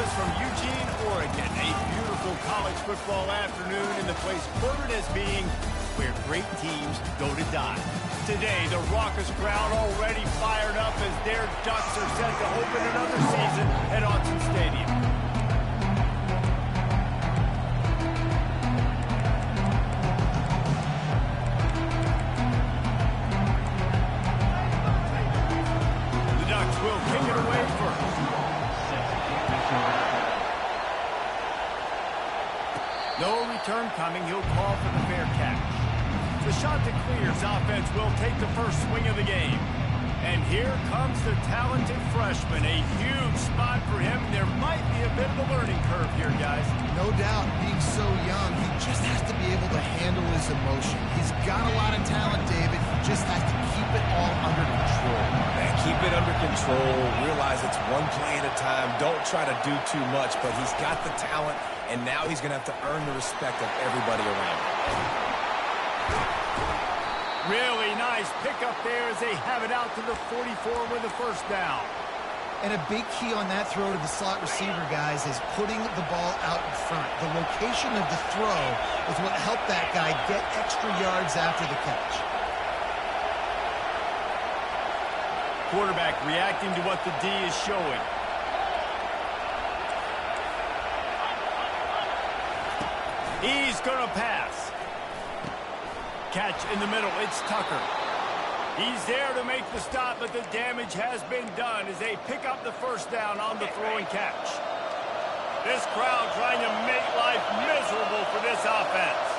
us from Eugene, Oregon. A beautiful college football afternoon in the place quoted as being where great teams go to die. Today, the raucous crowd already fired up as their Ducks are set to open another season at Autzen Stadium. The Ducks will kick it away first. No return coming. He'll call for the fair catch. The shot that clears offense will take the first swing of the game. And here comes the talented freshman. A huge spot for him. There might be a bit of a learning curve here, guys. No doubt, being so young, he just has to be able to handle his emotion. He's got a lot of talent, David. He just has to keep it all under control. Man, keep it under control. Realize it's one play at a time. Don't try to do too much, but he's got the talent, and now he's going to have to earn the respect of everybody around him. Really nice pickup there as they have it out to the 44 with a first down. And a big key on that throw to the slot receiver, guys, is putting the ball out in front. The location of the throw is what helped that guy get extra yards after the catch. Quarterback reacting to what the D is showing. He's going to pass. Catch in the middle. It's Tucker. He's there to make the stop, but the damage has been done as they pick up the first down on the throwing catch. This crowd trying to make life miserable for this offense.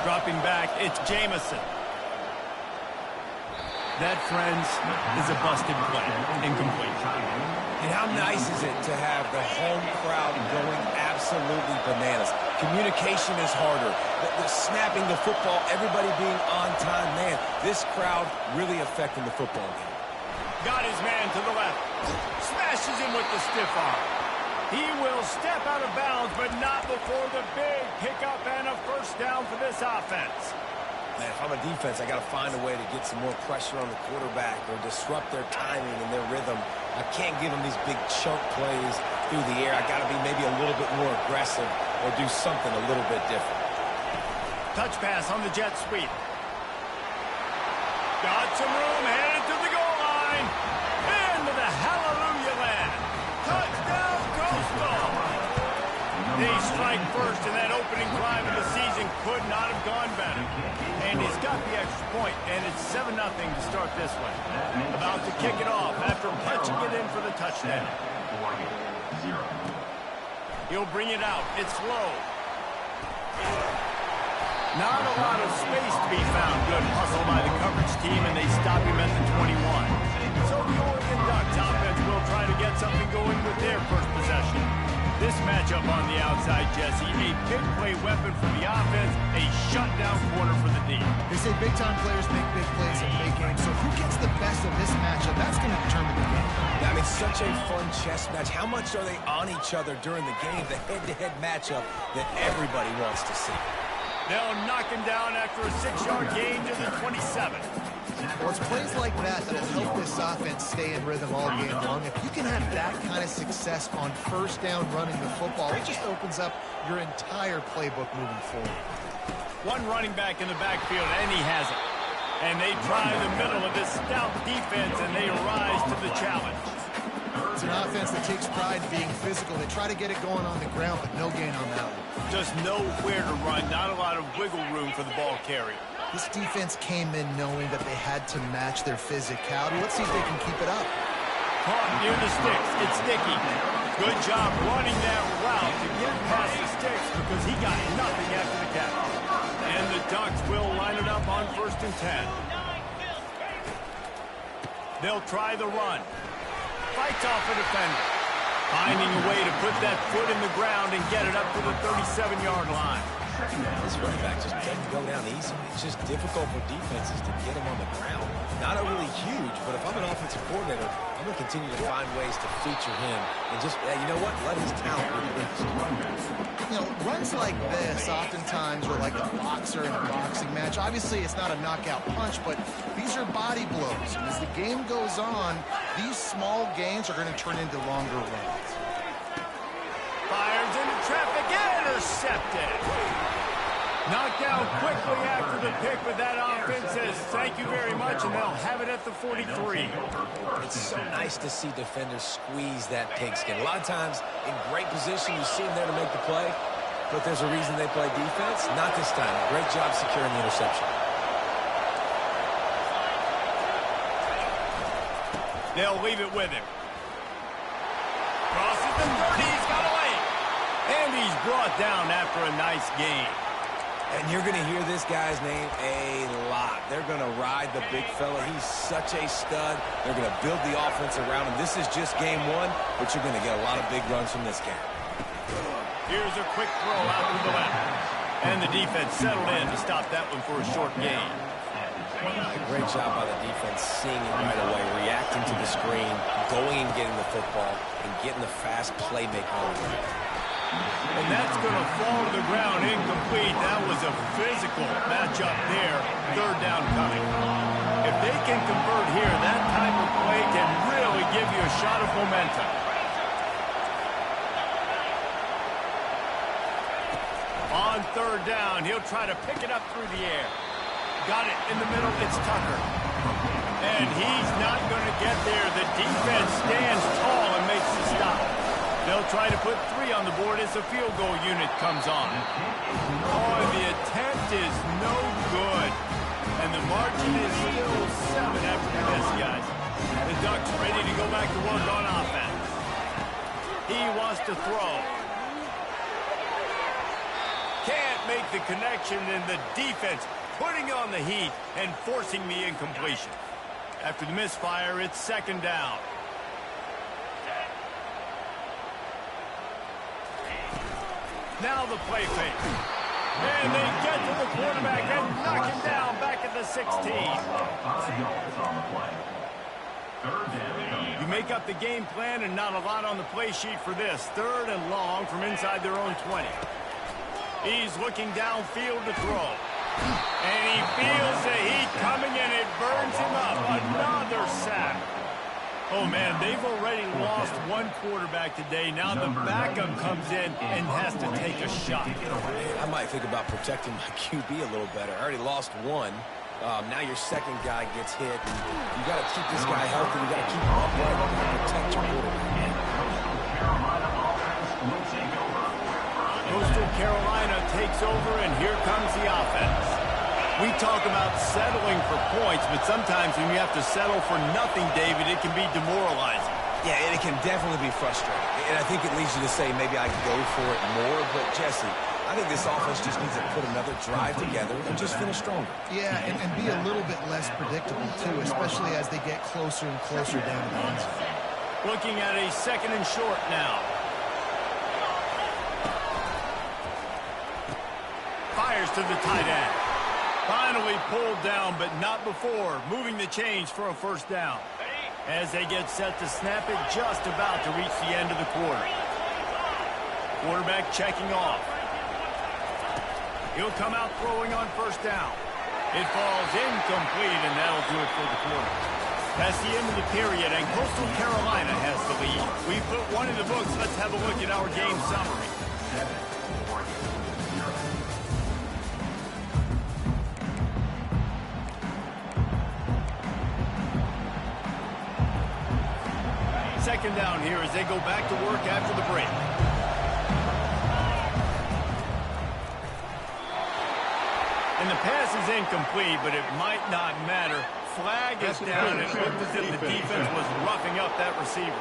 Dropping back, it's Jamison. That, friends, is a busted play. Incomplete. And how nice is it to have the home crowd going absolutely bananas? Communication is harder. The snapping the football, everybody being on time. Man, this crowd really affecting the football game. Got his man to the left. Smashes him with the stiff arm. He will step out of bounds, but not before the big pickup and a first down for this offense. Man, if I'm a defense, I got to find a way to get some more pressure on the quarterback or disrupt their timing and their rhythm. I can't give them these big chunk plays through the air. I got to be maybe a little bit more aggressive or do something a little bit different. Touch pass on the jet sweep. Got some room, headed to the goal line. Into the hallelujah land. Touchdown, Coastal. They strike first, and that opening drive of the season could not have gone better. And he's got the extra point, and it's 7-0 to start this one. About to kick it off after punching it in for the touchdown. He'll bring it out. It's low. Not a lot of space to be found. Good hustle by the coverage team, and they stop him at the 21. So the Oregon Ducks offense will try to get something going with their first possession. This matchup on the outside, Jesse, a big play weapon for the offense, a shutdown corner for the D. They say big-time players make big plays in big games, so who gets the best of this matchup, that's going to determine the game. I mean, such a fun chess match. How much are they on each other during the game, the head-to-head matchup that everybody wants to see? They'll knock him down after a 6-yard gain to the 27. Well, it's plays like that that will help this offense stay in rhythm all game long. If you can have that kind of success on first down running the football, it just opens up your entire playbook moving forward. One running back in the backfield, and he has it. And they try the middle of this stout defense, and they rise to the challenge. It's an offense that takes pride in being physical. They try to get it going on the ground, but no gain on that one. Just nowhere to run, not a lot of wiggle room for the ball carrier. This defense came in knowing that they had to match their physicality. Let's see if they can keep it up. Caught near the sticks. It's Dickey. Good job running that route to get past the sticks because he got nothing after the catch. And the Ducks will line it up on 1st and 10. They'll try the run. Fights off a defender. Finding a way to put that foot in the ground and get it up to the 37-yard line. This running back just doesn't go down easily. It's just difficult for defenses to get them on the ground. Not overly huge, but if I'm an offensive coordinator, I'm going to continue to find ways to feature him and just, you know what, let his talent be released. You know, runs like this oftentimes are like a boxer in a boxing match. Obviously, it's not a knockout punch, but these are body blows. And as the game goes on, these small gains are going to turn into longer runs. Fires into traffic, intercepted. Knocked down quickly after the pick, but that offense says thank you very much, and they'll have it at the 43. It's so nice to see defenders squeeze that pigskin. A lot of times, in great position, you see them there to make the play, but there's a reason they play defense. Not this time. Great job securing the interception. They'll leave it with him. Crosses the 30, he's got away. And he's brought down after a nice game. And you're going to hear this guy's name a lot. They're going to ride the big fella. He's such a stud. They're going to build the offense around him. This is just game one, but you're going to get a lot of big runs from this guy. Here's a quick throw out to the left. And the defense settled in to stop that one for a short gain. Great job by the defense, seeing it right away, reacting to the screen, going and getting the football, and getting the fast playmaker on the ground. And that's going to fall to the ground incomplete. That was a physical matchup there. Third down coming. If they can convert here, that type of play can really give you a shot of momentum. On third down, he'll try to pick it up through the air. Got it in the middle. It's Tucker. And he's not going to get there. The defense stands tall and makes the stop. They'll try to put 3 on the board as the field goal unit comes on. Oh, and the attempt is no good. And the margin is still 7 after the miss, guys. The Ducks ready to go back to work on offense. He wants to throw. Can't make the connection, and the defense putting on the heat and forcing the incompletion. After the misfire, it's second down. Now the play fake. And they get to the quarterback and knock him down back at the 16. You make up the game plan and not a lot on the play sheet for this. Third and long from inside their own 20. He's looking downfield to throw. And he feels the heat coming and it burns him up. Another sack. Oh, man, they've already lost one quarterback today. Now the backup comes in and has to take a shot. I might think about protecting my QB a little better. I already lost one. Now your second guy gets hit. You got to keep this guy healthy. You got to keep him upright and protect your quarterback. Coastal Carolina takes over, and here comes the offense. We talk about settling for points, but sometimes when you have to settle for nothing, David, it can be demoralizing. Yeah, and it can definitely be frustrating. And I think it leads you to say maybe I go for it more. But, Jesse, I think this offense just needs to put another drive together and just finish stronger. Yeah, and be a little bit less predictable, too, especially as they get closer and closer down to the end zone. Looking at a second and short now. Fires to the tight end. Finally pulled down, but not before. Moving the chains for a first down. As they get set to snap it, just about to reach the end of the quarter. Quarterback checking off. He'll come out throwing on first down. It falls incomplete, and that'll do it for the quarter. That's the end of the period, and Coastal Carolina has the lead. We put one in the books. Let's have a look at our game summary. Second down here as they go back to work after the break. And the pass is incomplete, but it might not matter. Flag is down. It looked as if the defense was roughing up that receiver.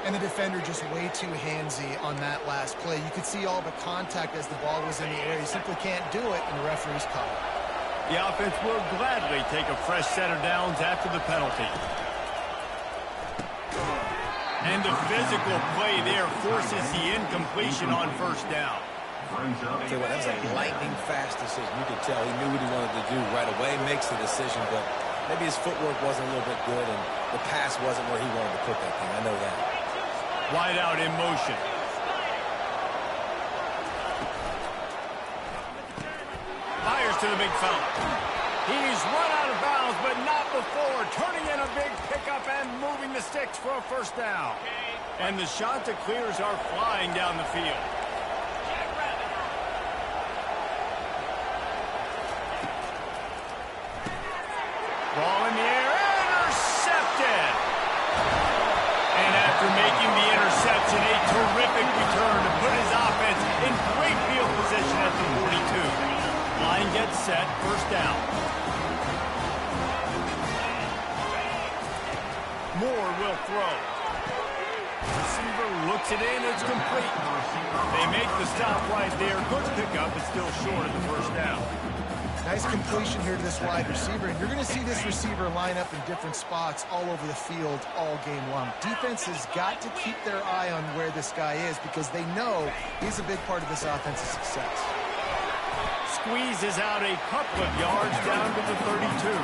And the defender just way too handsy on that last play. You could see all the contact as the ball was in the air. You simply can't do it, and the referee's call it. The offense will gladly take a fresh set of downs after the penalty. And the physical play there forces the incompletion on first down. Okay, well, that was a lightning-fast decision. You could tell he knew what he wanted to do right away, makes the decision, but maybe his footwork wasn't a little bit good, and the pass wasn't where he wanted to put that thing. I know that. Wide out in motion. Fires to the big fella. He's run out of bounds, but not before turning in a big pickup and moving the sticks for a first down. And the Chanticleers are flying down the field. Ball in the air, intercepted. And after making the interception, a terrific return to put his offense in great field position at the 42. Line gets set, first down. Moore will throw. Receiver looks it in, it's complete. They make the stop right there. Good pickup, but still short of the first down. Nice completion here to this wide receiver, and you're going to see this receiver line up in different spots all over the field all game long. Defense has got to keep their eye on where this guy is because they know he's a big part of this offensive success. Squeezes out a couple of yards down to the 32.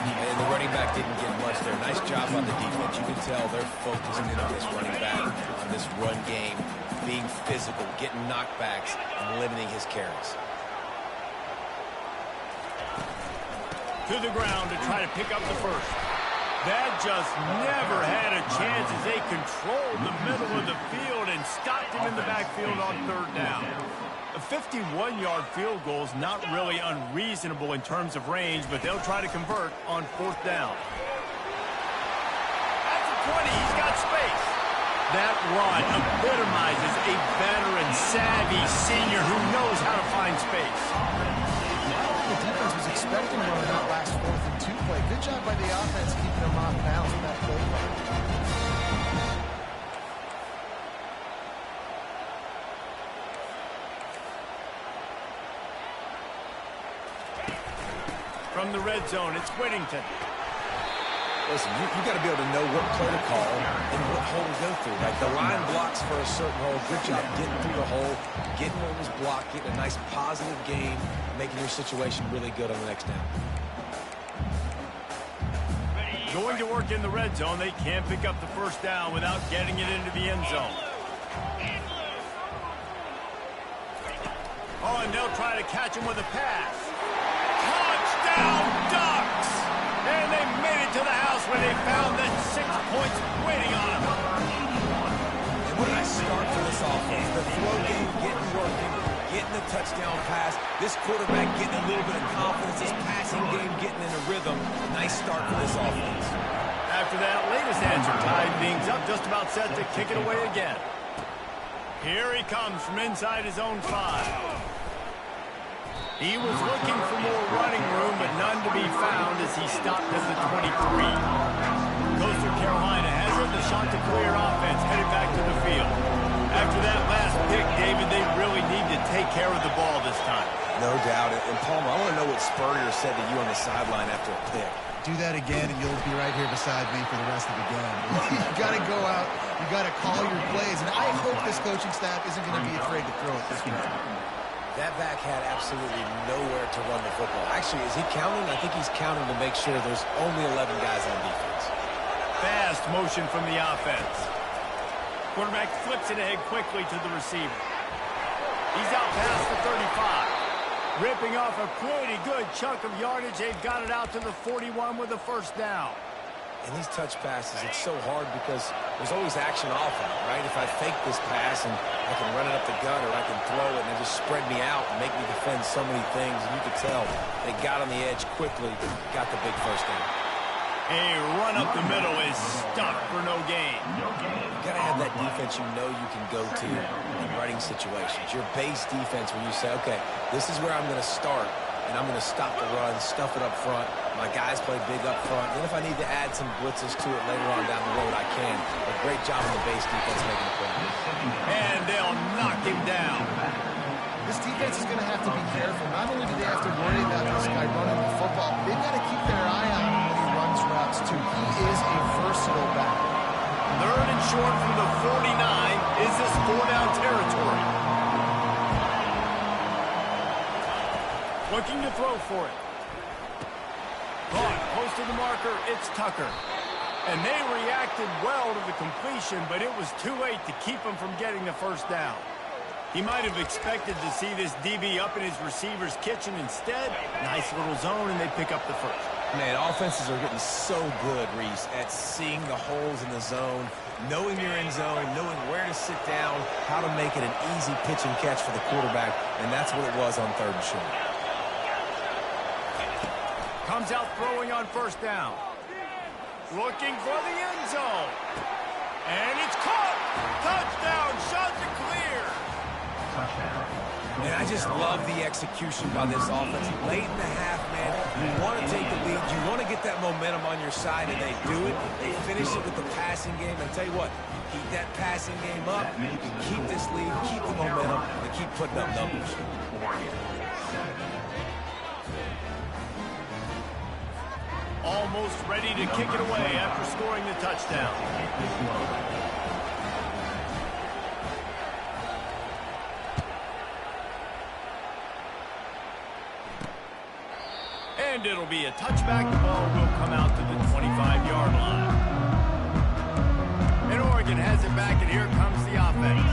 And the running back didn't get much there. Nice job on the defense. You can tell they're focused in on this running back, on this run game, being physical, getting knockbacks, and limiting his carries. To the ground to try to pick up the first. That just never had a chance as they controlled the middle of the field and stopped him in the backfield on third down. A 51-yard field goal is not really unreasonable in terms of range, but they'll try to convert on fourth down. At the 20, he's got space. That run epitomizes a veteran, savvy senior who knows how to find space. The defense was expecting one of that last 4th and 2 play. Good job by the offense keeping them off balance with that play. From the red zone, it's Whittington. Listen, you got to be able to know what play to call and what hole to go through. Like the line blocks for a certain hole. Good job getting through the hole, getting what was blocked, getting a nice positive gain, making your situation really good on the next down. Going to work in the red zone, they can't pick up the first down without getting it into the end zone. Oh, and they'll try to catch him with a pass. Touchdown, Ducks! And they made it to the house where they found that 6 points waiting on them. And what a nice start for this offense. The throw game getting working, getting the touchdown pass. This quarterback getting a little bit of confidence. This passing game getting in a rhythm. Nice start for this offense. After that latest answer, tied things up, just about set to kick it away again. Here he comes from inside his own 5. He was looking for more running room, but none to be found as he stopped at the 23. Coastal Carolina has it. The Chanticleer offense headed back to the field. After that last pick, David, they really need to take care of the ball this time. No doubt. And Palmer, I want to know what Spurrier said to you on the sideline after a pick. Do that again, and you'll be right here beside me for the rest of the game. You got to go out. You got to call your plays, and I hope this coaching staff isn't going to be afraid to throw it this way. That back had absolutely nowhere to run the football. Actually, is he counting? I think he's counting to make sure there's only 11 guys on defense. Fast motion from the offense. Quarterback flips it ahead quickly to the receiver. He's out past the 35. Ripping off a pretty good chunk of yardage. They've got it out to the 41 with a first down. And these touch passes, it's so hard because there's always action off of it, right? If I fake this pass and I can run it up the gut or I can throw it and it just spread me out and make me defend so many things. And you could tell they got on the edge quickly, got the big first down. A run up the middle is stuck for no gain. You got to have that defense you know you can go to in running situations. Your base defense where you say, okay, this is where I'm going to start. And I'm going to stop the run, stuff it up front. My guys play big up front. And if I need to add some blitzes to it later on down the road, I can. A great job on the base defense making the play. And they'll knock him down. This defense is going to have to be careful. Not only do they have to worry about this guy running the football, but they've got to keep their eye on him when he runs routes, too. He is a versatile back. Third and short from the 49. Is this 4-down territory? Looking to throw for it. Caught close to the marker. It's Tucker. And they reacted well to the completion, but it was too late to keep him from getting the first down. He might have expected to see this DB up in his receiver's kitchen. Instead, nice little zone, and they pick up the first. Man, offenses are getting so good, Reese, at seeing the holes in the zone, knowing your end zone, knowing where to sit down, how to make it an easy pitch and catch for the quarterback, and that's what it was on 3rd and short. Comes out throwing on first down. Looking for the end zone. And it's caught. Touchdown. Shots are clear. And I just love the execution by this offense. Late in the half, man, you want to take the lead. You want to get that momentum on your side, and they do it. They finish it with the passing game. And tell you what, keep that passing game up, keep this lead, keep the momentum, and keep putting up numbers. Almost ready to kick it away after scoring the touchdown. And it'll be a touchback. The ball will come out to the 25-yard line. And Oregon has it back, and here comes the offense.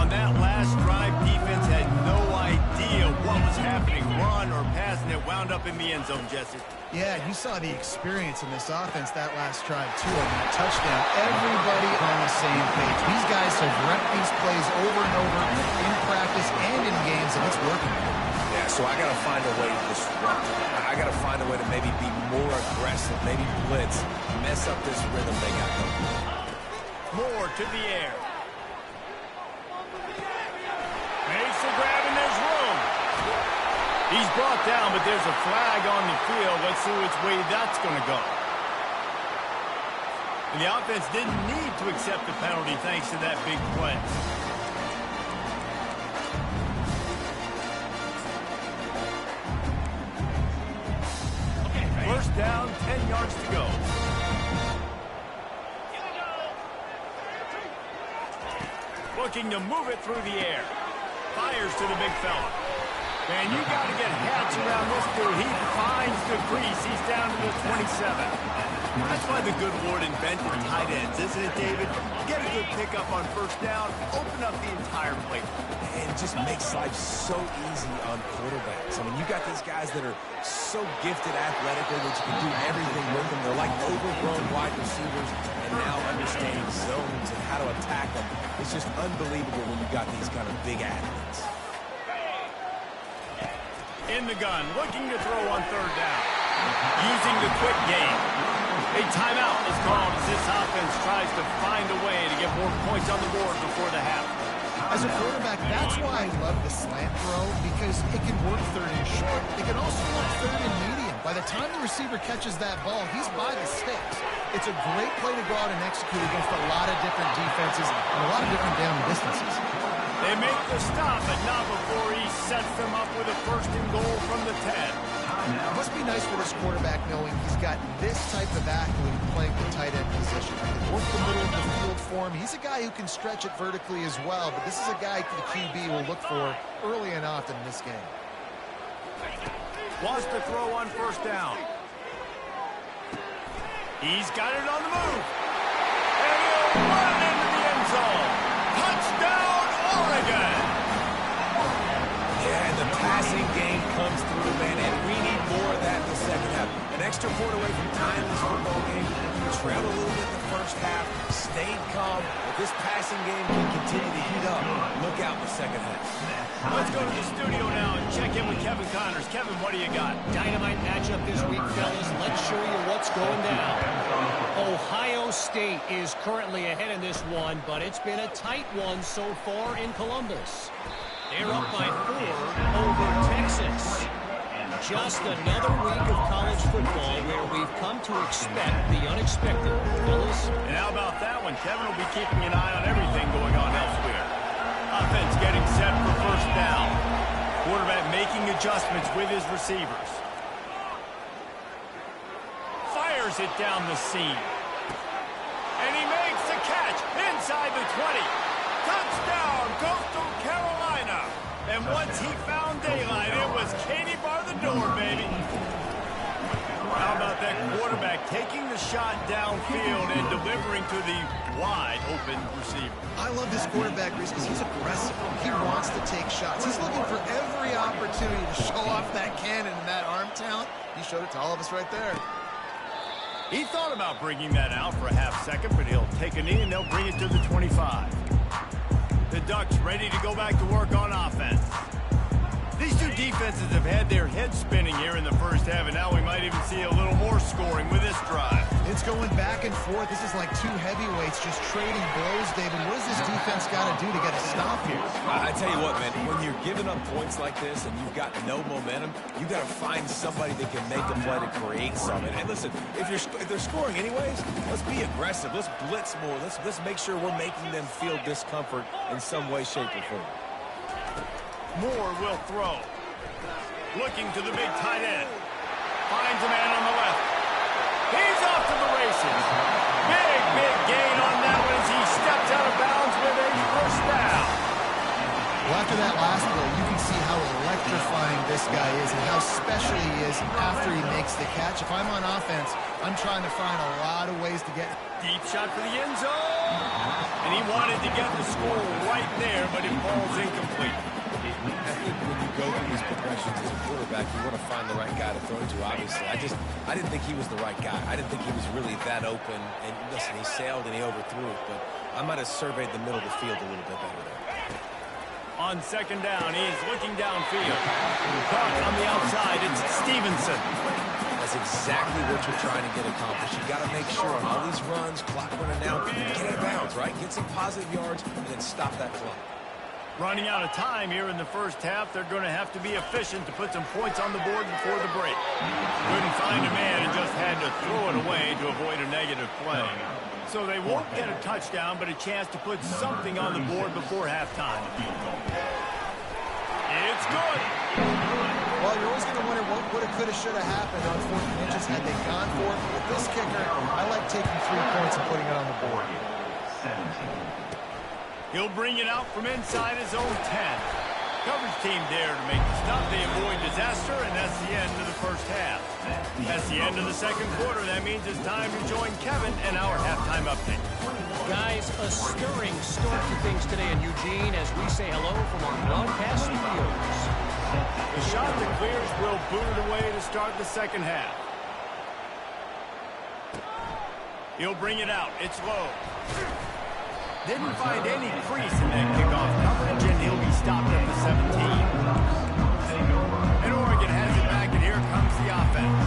On that last drive, defense had no idea what was happening. Run or pass, and it wound up in the end zone, Jesse. Yeah, you saw the experience in this offense that last drive, too, on that touchdown. Everybody on the same page. These guys have repped these plays over and over in practice and in games, and it's working. Yeah, so I got to find a way to disrupt it. I got to find a way to maybe be more aggressive, maybe blitz, mess up this rhythm they got going. Moore to the air. Makes the grab, and there's room. He's brought down, but there's a flag on the field. Let's see which way that's going to go. And the offense didn't need to accept the penalty thanks to that big play. First down, 10 yards to go. Looking to move it through the air. Fires to the big fella. Man, you got to get hats around this dude. He finds the crease. He's down to the 27. That's why the good Lord invented tight ends, isn't it, David? Get a good pickup on first down, open up the entire play. And it just makes life so easy on quarterbacks. I mean, you got these guys that are so gifted athletically that you can do everything with them. They're like overgrown wide receivers, and now understanding zones and how to attack them. It's just unbelievable when you got these kind of big athletes. In the gun, looking to throw on third down. Using the quick game. A timeout is called as this offense tries to find a way to get more points on the board before the half. As a quarterback, that's why I love the slant throw, because it can work third and short. It can also work third and medium. By the time the receiver catches that ball, he's by the sticks. It's a great play to go out and execute against a lot of different defenses and a lot of different down distances. They make the stop, but not before he sets them up with a first and goal from the 10. It must be nice for this quarterback knowing he's got this type of athlete playing the tight end position. He can work the middle of the field for him. He's a guy who can stretch it vertically as well, but this is a guy the QB will look for early and often in this game. Wants to throw on first down. He's got it on the move. And he'll run into the end zone. Touchdown, Oregon! Yeah, and the passing game comes through, man, and we need more of that in the second half. An extra point away from tying this football game. Trailed a little bit in the first half, stayed calm, but this passing game can continue to heat up. Look out in the second half. Let's go to the studio now and check in with Kevin Connors. Kevin, what do you got? Dynamite matchup this week, fellas. Let's show you what's going down. Ohio State is currently ahead in this one, but it's been a tight one so far in Columbus. They're up by 4 over Texas. Just another week of college football where we've come to expect the unexpected, fellas. And how about that one? Kevin will be keeping an eye on everything going on elsewhere. Offense getting set for first down. Quarterback making adjustments with his receivers. Fires it down the seam. And he makes the catch inside the 20. Touchdown, Coastal Carolina. And once he found daylight, it was Katie Barber door, baby. How about that quarterback taking the shot downfield and delivering to the wide-open receiver? I love this quarterback, Reese, because he's aggressive. He wants to take shots. He's looking for every opportunity to show off that cannon and that arm talent. He showed it to all of us right there. He thought about bringing that out for a half second, but he'll take a knee and they'll bring it to the 25. The Ducks ready to go back to work on offense. These two defenses have had their heads spinning here in the first half, and now we might even see a little more scoring with this drive. It's going back and forth. This is like two heavyweights just trading blows, David. What does this defense got to do to get a stop here? I tell you what, man, when you're giving up points like this and you've got no momentum, you got to find somebody that can make a play to create something. And listen, if they're scoring anyways, let's be aggressive. Let's blitz more. Let's make sure we're making them feel discomfort in some way, shape, or form. Moore will throw. Looking to the big tight end. Finds a man on the left. He's off to the races. Big gain on that one as he steps out of bounds with a first down. Well, after that last play, you can see how electrifying this guy is and how special he is after he makes the catch. If I'm on offense, I'm trying to find a lot of ways to get... Deep shot for the end zone. And he wanted to get the score right there, but it falls incomplete. I think when you go through these progressions as a quarterback, you want to find the right guy to throw to, obviously. I didn't think he was the right guy. I didn't think he was really that open. And listen, he sailed and he overthrew it, but I might have surveyed the middle of the field a little bit better there. On second down, he's looking downfield. Caught on the outside, it's Stevenson. That's exactly what you're trying to get accomplished. You got to make sure on all these runs, clock running down, get out of bounds, right? Get some positive yards and then stop that clock. Running out of time here in the first half. They're going to have to be efficient to put some points on the board before the break. Couldn't find a man and just had to throw it away to avoid a negative play. So they won't get a touchdown, but a chance to put something on the board before halftime. It's good. Well, you're always going to wonder what woulda, coulda, shoulda happened on 4th and inches had they gone for it. With this kicker, I like taking 3 points and putting it on the board. He'll bring it out from inside his own 10. Coverage team there to make the stop. They avoid disaster, and that's the end of the first half. That's the end of the second quarter. That means it's time to join Kevin and our halftime update. Guys, a stirring start to things today in Eugene as we say hello from our broadcast studios. The shot that clears will boot it away to start the second half. He'll bring it out. It's low. Didn't find any crease in that kickoff coverage, and he'll be stopped at the 17. And Oregon has it back, and here comes the offense.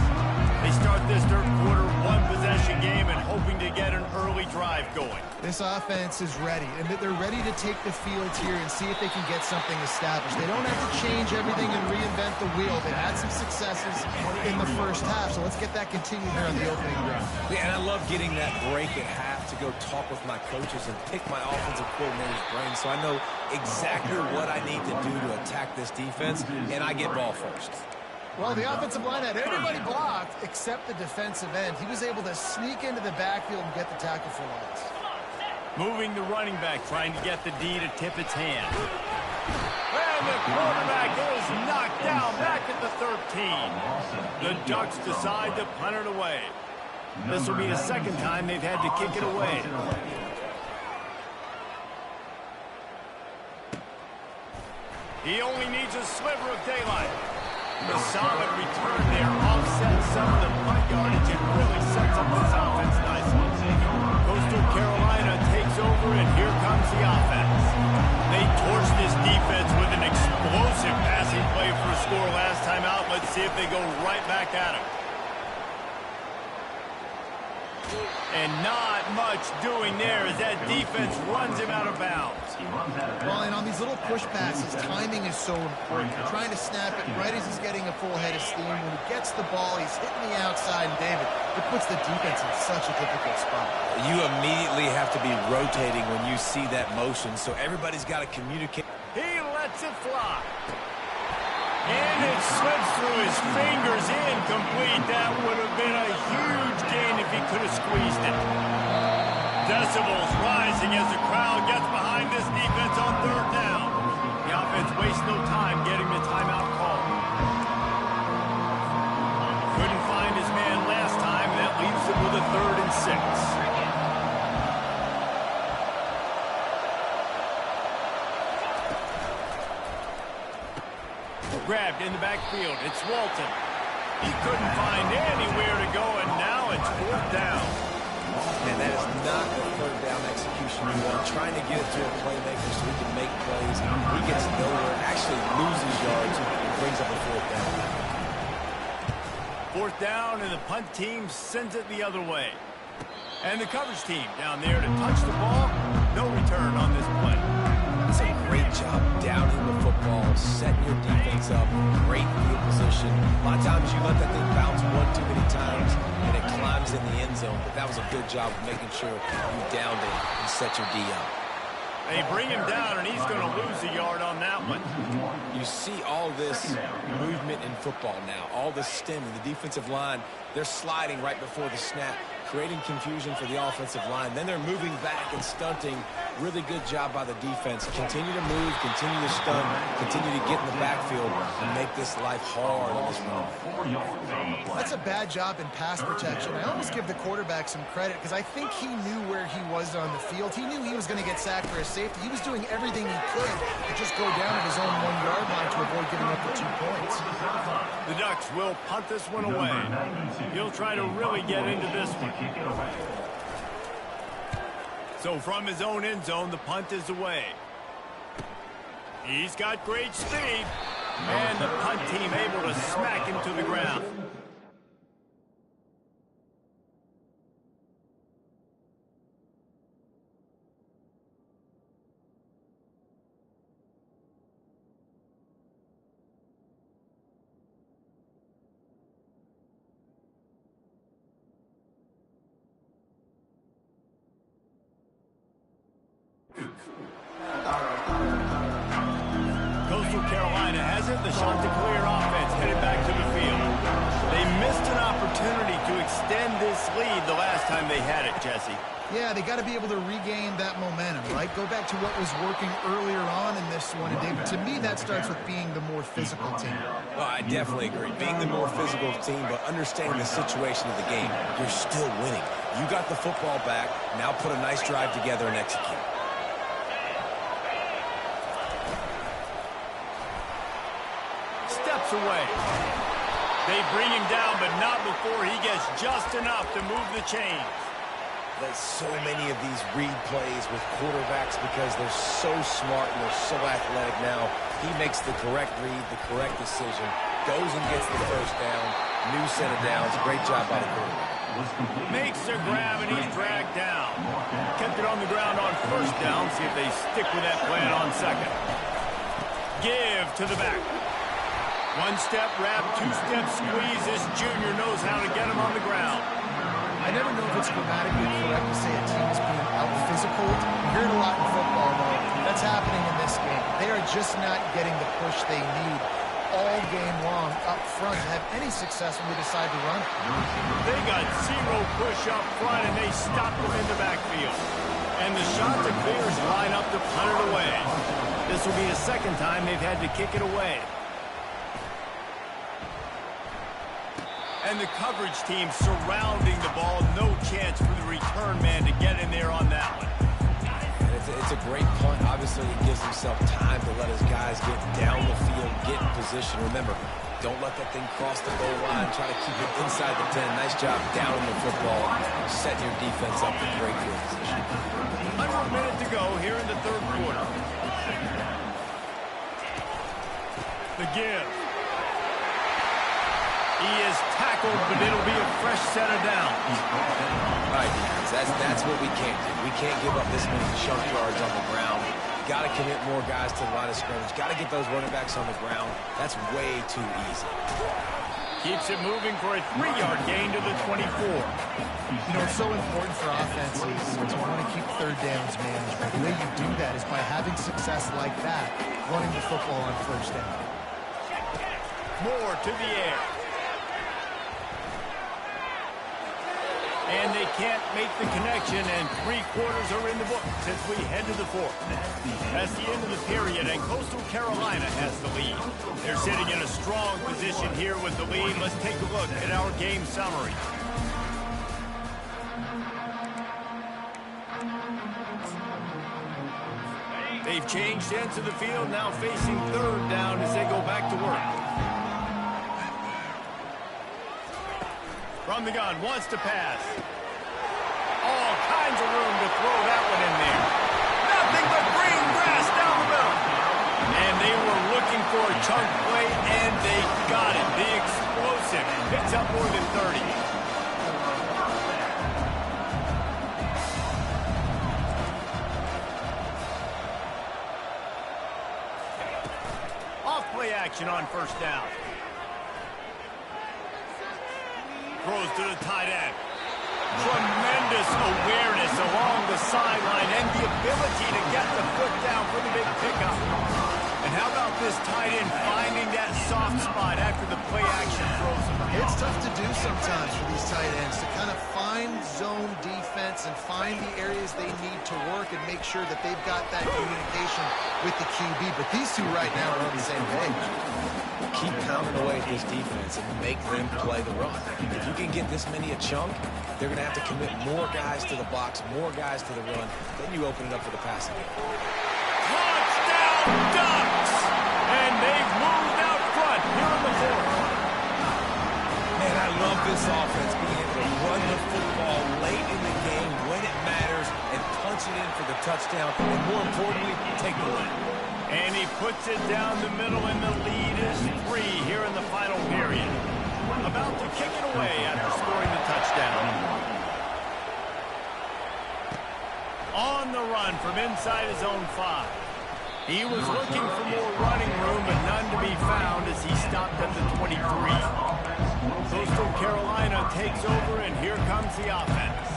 They start this third quarter one-possession game and hoping to get an early drive going. This offense is ready, and they're ready to take the field here and see if they can get something established. They don't have to change everything and reinvent the wheel. They've had some successes in the first half, so let's get that continued here on the opening drive. Yeah, and I love getting that break at half to go talk with my coaches and pick my offensive coordinator's brain so I know exactly what I need to do to attack this defense, and I get ball first. Well, the offensive line had everybody blocked except the defensive end. He was able to sneak into the backfield and get the tackle for loss. Moving the running back, trying to get the D to tip its hand. And the quarterback is knocked down back at the 13. The Ducks decide to punt it away. This will be the second time they've had to kick it away. He only needs a sliver of daylight. The solid return there offsets some of the punt yardage and really sets up this offense nicely. Coastal Carolina takes over, and here comes the offense. They torched this defense with an explosive passing play for a score last time out. Let's see if they go right back at him. And not much doing there as that defense runs him out of bounds. Well, and on these little push passes, timing is so important. You're trying to snap it right as he's getting a full head of steam. When he gets the ball, he's hitting the outside, and David, it puts the defense in such a difficult spot. You immediately have to be rotating when you see that motion, so everybody's got to communicate. He lets it fly. And it slips through his fingers, incomplete. That would have been a huge gain if he could have squeezed it. Decibels rising as the crowd gets behind this defense on third down. The offense wastes no time getting the timeout call. grabbed in the backfield. It's Walton. He couldn't find anywhere to go, and now it's fourth down. And that is not the third down execution you want. Trying to get it to a playmaker so he can make plays. He gets nowhere, actually loses yards, and brings up a fourth down. Fourth down, and the punt team sends it the other way. And the coverage team down there to touch the ball. No return on this play. It's a great job downing the football, setting your defense up, great field position. A lot of times you let that thing bounce one too many times, and it climbs in the end zone. But that was a good job of making sure you downed it and set your D up. They bring him down, and he's going to lose a yard on that one. You see all this movement in football now, all the stem in the defensive line. They're sliding right before the snap, creating confusion for the offensive line. Then they're moving back and stunting. Really good job by the defense. Continue to move, continue to stunt, continue to get in the backfield and make this life hard on this run. That's a bad job in pass protection. I almost give the quarterback some credit because I think he knew where he was on the field. He knew he was going to get sacked for a safety. He was doing everything he could to just go down at his own 1 yard line to avoid giving up the 2 points. The Ducks will punt this one away. He'll try to really get into this one. So from his own end zone, the punt is away. He's got great speed. And the punt team able to smack him to the ground. Coastal Carolina has it. The Chanticleer offense headed back to the field. They missed an opportunity to extend this lead the last time they had it, Jesse. Yeah, they got to be able to regain that momentum, right? Go back to what was working earlier on in this one. And David, to me, that starts with being the more physical team. Well, I definitely agree. Being the more physical team, but understanding the situation of the game, you're still winning. You got the football back. Now put a nice drive together and execute. Steps away. They bring him down, but not before he gets just enough to move the chains. There's so many of these read plays with quarterbacks because they're so smart and they're so athletic now. He makes the correct read, the correct decision, goes and gets the first down, new set of downs. Great job by the quarterback. Makes a grab, and he's dragged down. Kept it on the ground on first down. See if they stick with that plan on second. Give to the back. One step wrap, 2 step squeeze. This junior knows how to get him on the ground. I never know if it's grammatically correct to say a team is being out-physical. You hear it a lot in football, though. That's happening in this game. They are just not getting the push they need all game long up front to have any success when they decide to run it. They got 0 push up front, and they stopped them in the backfield. And the Chanticleers line up to punt it away. This will be the second time they've had to kick it away. And the coverage team surrounding the ball. No chance for the return man to get in there on that one. And it's a great punt. Obviously, he gives himself time to let his guys get down the field, get in position. Remember, don't let that thing cross the goal line. Try to keep it inside the 10. Nice job down in the football, setting your defense up for great field position. Under a minute to go here in the third quarter. The give. He is tackled, but it'll be a fresh set of downs. All right, defense, that's what we can't do. We can't give up this many chunk yards on the ground. Got to commit more guys to the line of scrimmage. Got to get those running backs on the ground. That's way too easy. Keeps it moving for a 3-yard gain to the 24. You know, it's so important for offenses to want to keep third downs managed. The way you do that is by having success like that, running the football on first down. More to the air. And they can't make the connection, and 3 quarters are in the book as we head to the fourth. That's the end of the period, and Coastal Carolina has the lead. They're sitting in a strong position here with the lead. Let's take a look at our game summary. They've changed ends of the field, now facing third down as they go back to work. From the gun, wants to pass. All kinds of room to throw that one in there. Nothing but green grass down the middle. And they were looking for a chunk play, and they got it. The explosive picks up more than 30. Off-play action on first down. Throws to the tight end. Tremendous awareness along the sideline and the ability to get the foot down for the big pickup. And how about this tight end finding that soft spot after the play action throws him? It's tough to do sometimes for these tight ends to kind of find zone defense and find the areas they need to work and make sure that they've got that communication with the QB. But these two right now are on the same page. Keep pounding away at this defense and make them play the run. If you can get this many a chunk, they're going to have to commit more guys to the box, more guys to the run. Then you open it up for the passing game. Touchdown Ducks! And they've moved out front here in the fourth. Man, I love this offense being able to run the football late in the game when it matters and punch it in for the touchdown, and more importantly, take the lead. And he puts it down the middle, and the lead is 3 here in the final period. About to kick it away after scoring the touchdown. On the run from inside his own 5. He was looking for more running room, but none to be found as he stopped at the 23. Coastal Carolina takes over, and here comes the offense.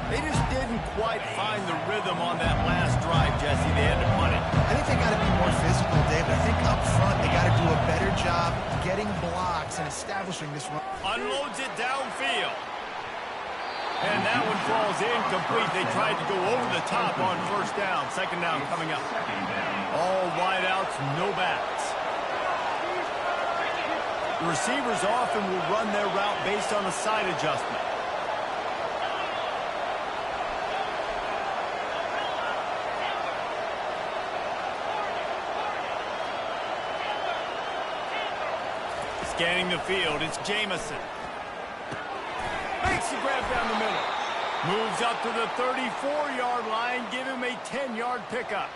They just didn't quite find the rhythm on that last drive, Jesse. They had to punt it. I think they got to be more physical, David. I think up front they got to do a better job getting blocks and establishing this run. Unloads it downfield. And that one falls incomplete. They tried to go over the top on first down. Second down coming up. All wideouts, no backs. The receivers often will run their route based on a side adjustment. Scanning the field, it's Jamison. Makes the grab down the middle. Moves up to the 34-yard line, give him a 10-yard pickup.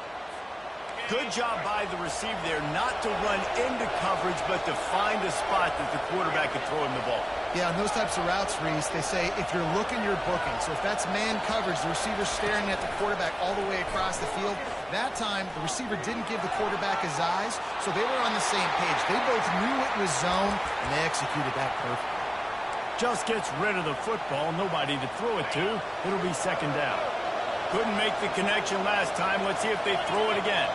Good job by the receiver there, not to run into coverage, but to find a spot that the quarterback could throw him the ball. Yeah, on those types of routes, Reese, they say if you're looking, you're booking. So if that's man coverage, the receiver's staring at the quarterback all the way across the field. That time, the receiver didn't give the quarterback his eyes, so they were on the same page. They both knew it was zone, and they executed that perfectly. Just gets rid of the football, nobody to throw it to. It'll be second down. Couldn't make the connection last time. Let's see if they throw it again.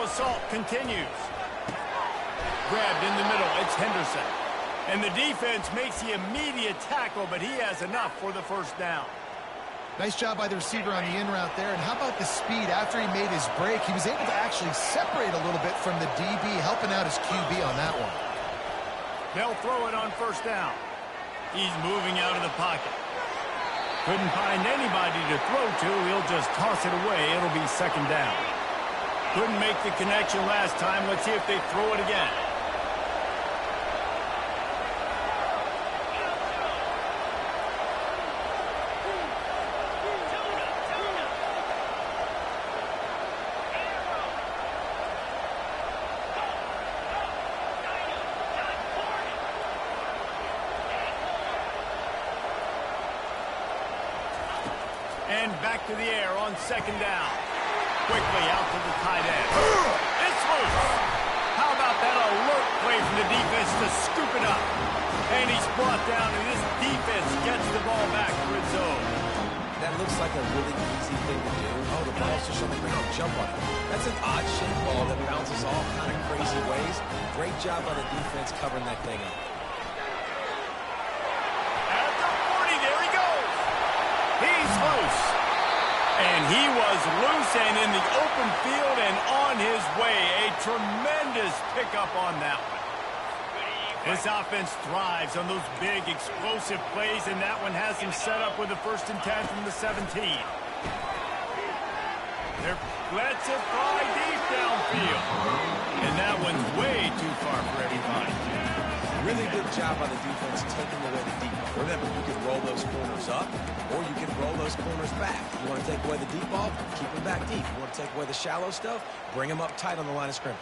Assault continues. Grabbed in the middle, it's Henderson. And the defense makes the immediate tackle, but he has enough for the first down. Nice job by the receiver on the in route there. And how about the speed? After he made his break, he was able to actually separate a little bit from the DB, helping out his QB on that one. They'll throw it on first down. He's moving out of the pocket. Couldn't find anybody to throw to. He'll just toss it away. It'll be second down. Couldn't make the connection last time. Let's see if they throw it again. And back to the air on second down. Quickly out to the tight end. It's loose. How about that alert play from the defense to scoop it up? And he's brought down, and this defense gets the ball back for its own. That looks like a really easy thing to do. Oh, the ball's just on the ground. Jump on it. That's an odd-shaped ball that bounces all kind of crazy ways. Great job by the defense covering that thing up. At the 40, there he goes. He's loose. And he was loose and in the open field and on his way. A tremendous pickup on that one. This offense thrives on those big, explosive plays, and that one has him set up with a 1st and 10 from the 17. Lets it fly deep downfield. And that one's way too far for everybody. Really good job by the defense taking away the deep ball. Remember, you can roll those corners up, or you can roll those corners back. You want to take away the deep ball, keep them back deep. You want to take away the shallow stuff, bring them up tight on the line of scrimmage.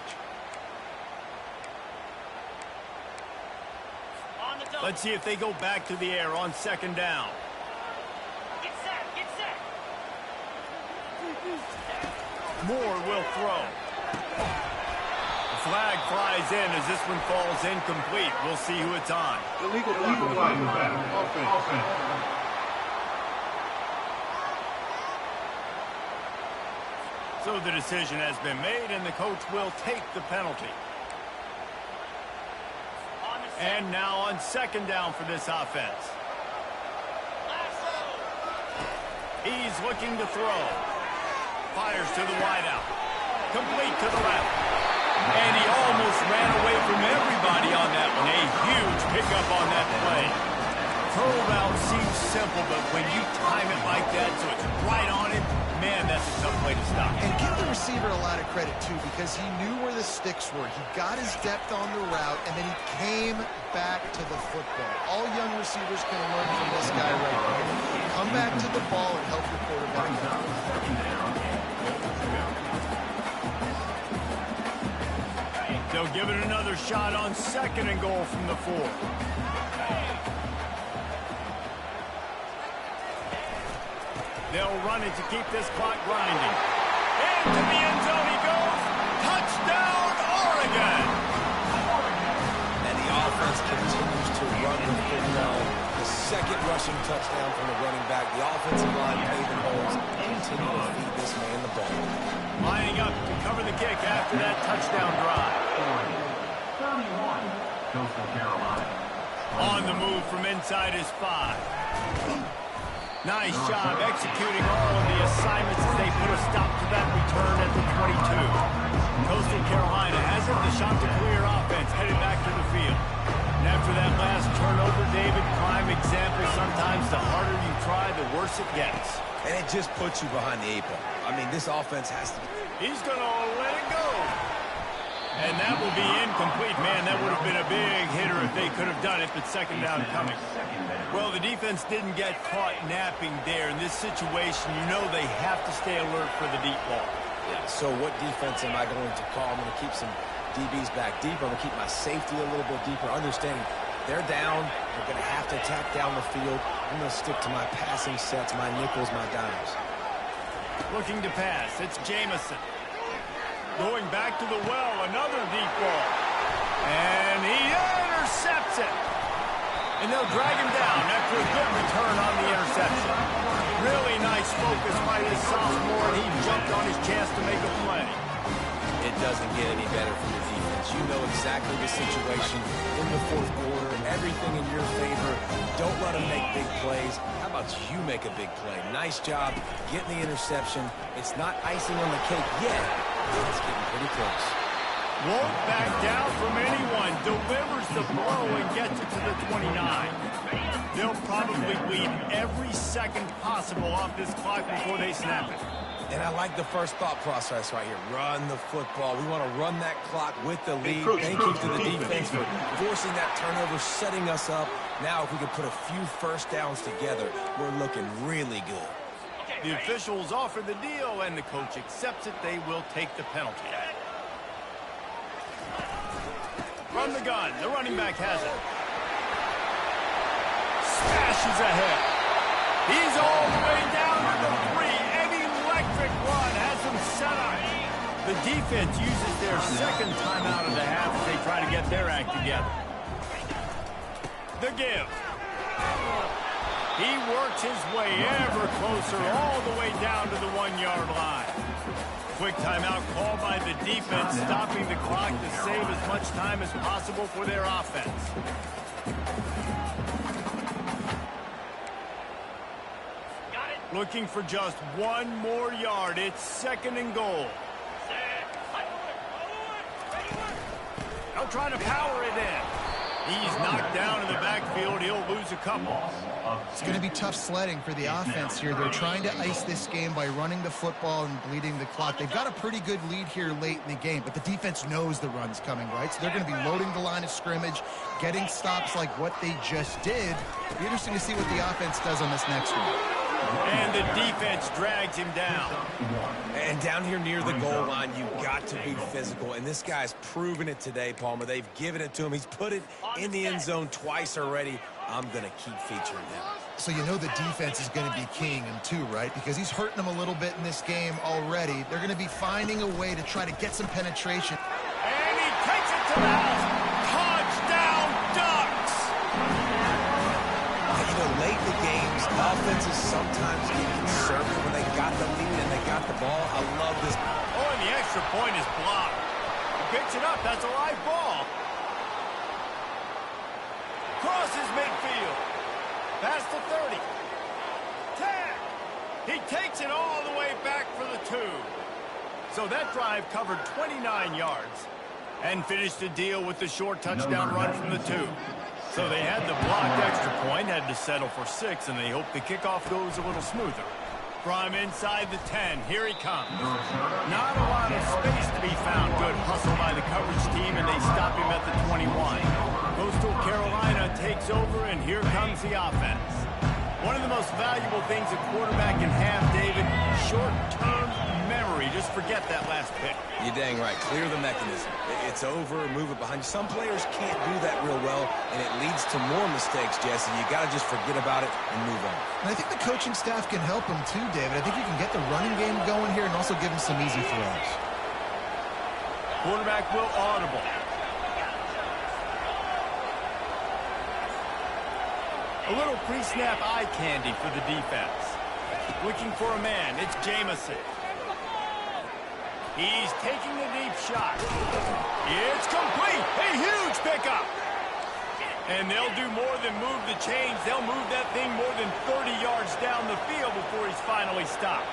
Let's see if they go back to the air on second down. Get set, get set. Moore will throw. The flag flies in as this one falls incomplete. We'll see who it's on. Illegal flag. Offense. So the decision has been made, and the coach will take the penalty. And now on second down for this offense. He's looking to throw. Fires to the wideout. Complete to the left. And he almost ran away from everybody on that one. A huge pickup on that play. Curl route seems simple, but when you time it like that so it's right on it, man, that's a tough play to stop. And give the receiver a lot of credit, too, because he knew where the sticks were. He got his depth on the route, and then he came back to the football. All young receivers can learn from this guy right here. Come back to the ball and help your quarterback out. They'll give it another shot on second and goal from the 4. They'll run it to keep this clock grinding. Into the end zone he goes. Touchdown, Oregon! And the offense continues to run the football. The second rushing touchdown from the running back. The offensive line paving holes. Continue to feed this man the ball. Lining up to cover the kick after that touchdown drive. 31, Coastal Carolina. On the move from inside his 5. Nice job executing all of the assignments as they put a stop to that return at the 22. Coastal Carolina has it. The Chanticleer offense headed back to the field. And after that last turnover, David, prime example, sometimes the harder you try, the worse it gets. And it just puts you behind the 8 ball. I mean, this offense has to... He's going to let it go. And that will be incomplete. Man, that would have been a big hitter if they could have done it, but second down coming. Well, the defense didn't get caught napping there. In this situation, you know they have to stay alert for the deep ball. Yeah, so what defense am I going to call? I'm going to keep some DBs back deep. I'm going to keep my safety a little bit deeper, understanding they're down. They're going to have to attack down the field. I'm going to stick to my passing sets, my nickels, my dimes. Looking to pass. It's Jamison. Going back to the well, another deep ball. And he intercepts it. And they'll drag him down after a good return on the interception. Really nice focus by this sophomore, and he jumped on his chance to make a play. It doesn't get any better from the defense. You know exactly the situation in the fourth quarter. Everything in your favor. Don't let them make big plays. How about you make a big play? Nice job getting the interception. It's not icing on the cake yet. It's getting pretty close. Won't back down from anyone. Delivers the blow and gets it to the 29. They'll probably bleed every second possible off this clock before they snap it. And I like the first thought process right here. Run the football. We want to run that clock with the lead. Thank you to the defense for forcing that turnover, setting us up. Now if we can put a few first downs together, we're looking really good. The officials offer the deal, and the coach accepts it. They will take the penalty. From the gun, the running back has it. Smashes ahead. He's all the way down to the 3. An electric run has him set up. The defense uses their second timeout of the half as they try to get their act together. The give. He works his way ever closer all the way down to the 1-yard line. Quick timeout called by the defense, stopping the clock to save as much time as possible for their offense. Got it. Looking for just one more yard. It's second and goal. Set. They'll try to power it in. He's knocked down in the backfield. He'll lose a couple. It's going to be tough sledding for the offense here. They're trying to ice this game by running the football and bleeding the clock. They've got a pretty good lead here late in the game, but the defense knows the run's coming, right? So they're going to be loading the line of scrimmage, getting stops like what they just did. It'll be interesting to see what the offense does on this next one. And the defense drags him down. And down here near the goal line, you've got to be physical. And this guy's proven it today, Palmer. They've given it to him. He's put it in the end zone twice already. I'm going to keep featuring him. So you know the defense is going to be keying him too, right? Because he's hurting them a little bit in this game already. They're going to be finding a way to try to get some penetration. And he takes it to the house. Touchdown, Ducks! You know, late in the games, offenses sometimes get conservative when they got the lead and they got the ball. I love this. Oh, and the extra point is blocked. He picks it up. That's a live ball. Crosses midfield. Past the 30. 10. He takes it all the way back for the 2. So that drive covered 29 yards and finished the deal with the short touchdown run from the 2. So they had the blocked extra point, had to settle for 6, and they hope the kickoff goes a little smoother. From inside the 10, here he comes. Not a lot of space to be found. Good hustle by the coverage team, and they stop him at the 21. Coastal Carolina takes over, and here comes the offense. One of the most valuable things a quarterback can have, David, short-term memory. Just forget that last pick. You're dang right. Clear the mechanism. It's over, move it behind you. Some players can't do that real well, and it leads to more mistakes, Jesse. You got to just forget about it and move on. And I think the coaching staff can help him too, David. I think you can get the running game going here and also give him some easy throws. Quarterback will audible. A little pre-snap eye candy for the defense. Looking for a man. It's Jamison. He's taking the deep shot. It's complete. A huge pickup. And they'll do more than move the chains. They'll move that thing more than 30 yards down the field before he's finally stopped.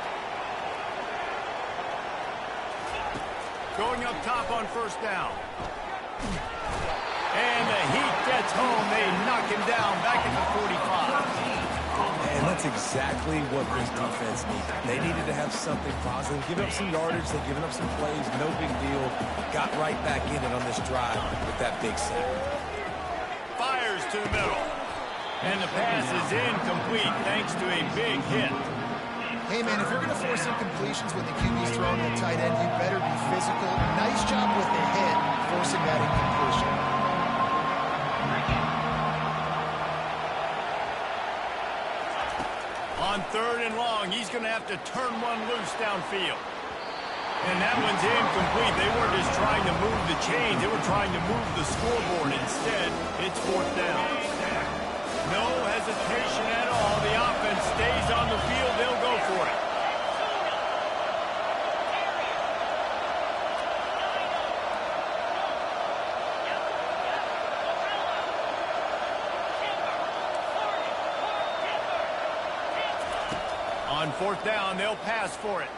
Going up top on first down. And the heat gets home. They knock him down back at the 45. And that's exactly what this defense needed. They needed to have something positive. Give up some yardage. They've given up some plays. No big deal. Got right back in it on this drive with that big sack. Fires to the middle. And the pass is incomplete thanks to a big hit. Hey, man, if you're going to force incompletions when the QB's throwing the tight end, you better be physical. Nice job with the hit, forcing that incompletion. On 3rd and long, he's going to have to turn one loose downfield. And that one's incomplete. They weren't just trying to move the chains. They were trying to move the scoreboard. Instead, it's 4th down. No hesitation at all. The offense stays on the field. They'll go for it. On 4th down, they'll pass for it.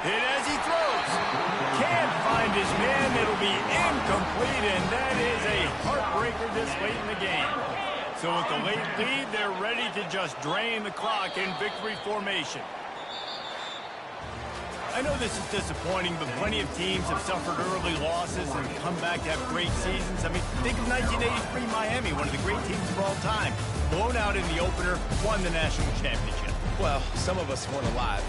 Hit as he throws. Can't find his man. It'll be incomplete, and that is a heartbreaker this late in the game. So with the late lead, they're ready to just drain the clock in victory formation. I know this is disappointing, but plenty of teams have suffered early losses and come back to have great seasons. I mean, think of 1983 Miami, one of the great teams of all time. Blown out in the opener, won the national championship. Well, some of us weren't alive